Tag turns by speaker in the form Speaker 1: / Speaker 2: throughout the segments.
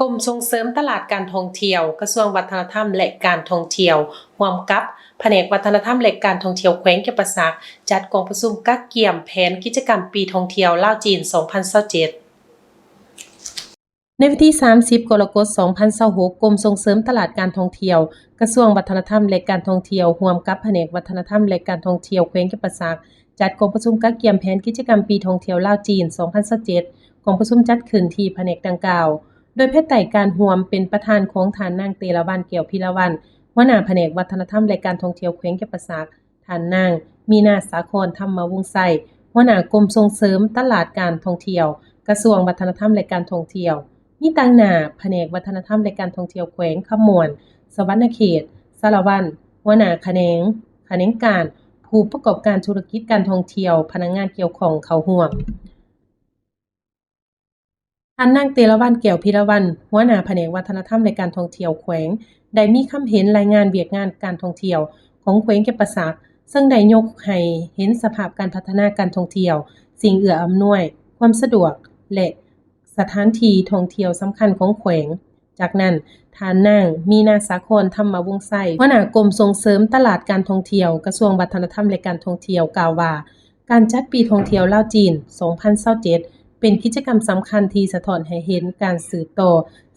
Speaker 1: กรมส่งเสริมตลาดการท่องเที่ยวกระทรวงวัฒนธรรมและการท่องเที่ยวร่วมกับแผนกวัฒนธรรมและการท่องเที่ยวแขวงจำปาสักจัดกองประชุมกักเกี่ยมแผนกิจกรรมปีท่องเที่ยวลาวจีน 2027 ในวันที่ 30 กรกฎาคม 2026 กรมส่งเสริมตลาดการท่องเที่ยวกระทรวงวัฒนธรรมและการท่องเที่ยวร่วมกับแผนกวัฒนธรรมและการท่องเที่ยวแขวงจำปาสักจัดกองประชุมกักเกี่ยมแผนกิจกรรมปีท่องเที่ยวลาวจีน 2027 กองประชุมจัดขึ้นที่แผนกดังกล่าวโดยภายใต้การร่วมเป็นประธานของท่านนางเตระวรรณ แก้วพิรวรรณหัวหน้าแผนกวัฒนธรรมและการท่องเที่ยวแขวงจำปาสักท่านนางมีนาสาครธรรมวงศ์ไสหัวหน้ากรมส่งเสริมตลาดการท่องเที่ยวกระทรวงวัฒนธรรมและการท่องเที่ยวมีต่างหน้าแผนกวัฒนธรรมและการท่องเที่ยวแขวงขมวนสวรรณเขตสารวัตรหัวหน้าแขนงการผู้ประกอบการธุรกิจการท่องเที่ยวพนักงานเกี่ยวข้องเข้าร่วมท่านนางเตระวรรณ แก้วพิรวรรณหัวหน้าแผนกวัฒนธรรมและการท่องเที่ยวแขวงได้มีคำเห็นรายงานเวียกงานการท่องเที่ยวของแขวงจำปาสักซึ่งได้ยกให้เห็นสภาพการพัฒนาการท่องเที่ยวสิ่งเอื้ออำนวยความสะดวกและสถานที่ท่องเที่ยวสำคัญของแขวงจากนั้นท่านนางมีนาสาครธรรมวงศ์ไสหัวหน้ากรมส่งเสริมตลาดการท่องเที่ยวกระทรวงวัฒนธรรมและการท่องเที่ยวกล่าวว่าการจัดปีท่องเที่ยวลาวจีน 2027เป็นกิจกรรมสำคัญที่สะท้อนให้เห็นการสืบต่อ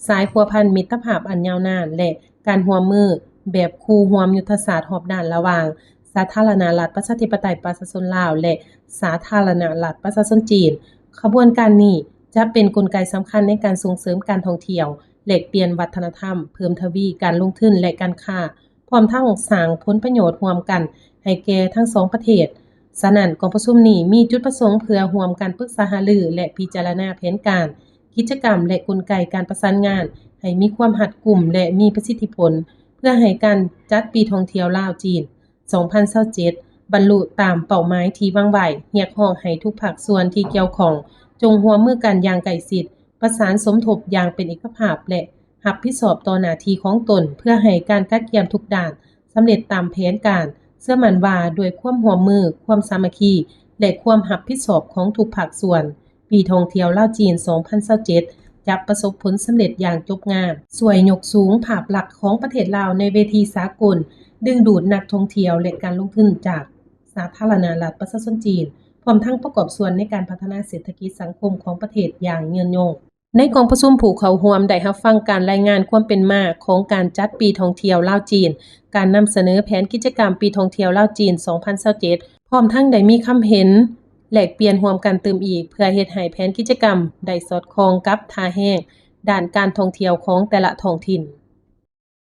Speaker 1: สายพัวพันมิตรภาพอันยาวนานและการร่วมมือแบบคู่ร่วมยุทธศาสตร์รอบด้านระหว่างสาธารณรัฐประชาธิปไตยประชาชนลาวและสาธารณรัฐประชาชนจีนขบวนการนี้จะเป็นกลไกสำคัญในการส่งเสริมการท่องเที่ยวแลกเปลี่ยนวัฒนธรรมเพิ่มทวีการลงทุนและการค้าพร้อมทั้งสร้างผลประโยชน์ร่วมกันให้แก่ทั้งสองประเทศฉะนั้นกองประชุมนี้มีจุดประสงค์เพื่อร่วมกันปรึกษาหารือและพิจารณาแผนการกิจกรรมและกลไกการประสานงานให้มีความรัดกุมและมีประสิทธิผลเพื่อให้การจัดปีท่องเที่ยวลาวจีน 2027 บรรลุตามเป้าหมายที่วางไว้เรียกร้องให้ทุกภาคส่วนที่เกี่ยวข้องจงร่วมมือกันอย่างใกล้ชิดประสานสมทบอย่างเป็นเอกภาพและรับผิดชอบต่อหน้าที่ของตนเพื่อให้การกักเกี่ยมทุกด้านสำเร็จตามแผนการเชื่อมั่นว่าด้วยความร่วมมือความสามัคคีและความรับผิดชอบของทุกภาคส่วนปีท่องเที่ยวลาวจีน 2027 จะประสบผลสำเร็จอย่างจบงามช่วยยกสูงภาพลักษณ์ของประเทศลาวในเวทีสากลดึงดูดนักท่องเที่ยวและการลงทุนจากสาธารณรัฐประชาชนจีนพร้อมทั้งประกอบส่วนในการพัฒนาเศรษฐกิจสังคมของประเทศอย่างยืนยงในกองประชุมผู้เข้าร่วมได้รับฟังการรายงานความเป็นมาของการจัดปีท่องเที่ยวลาวจีนการนำเสนอแผนกิจกรรมปีท่องเที่ยวลาวจีน 2027 พร้อมทั้งได้มีคำเห็นแลกเปลี่ยนร่วมกันเติมอีกเพื่อเฮ็ดให้แผนกิจกรรมได้สอดคล้องกับท่าแรงด้านการท่องเที่ยวของแต่ละท้องถิ่น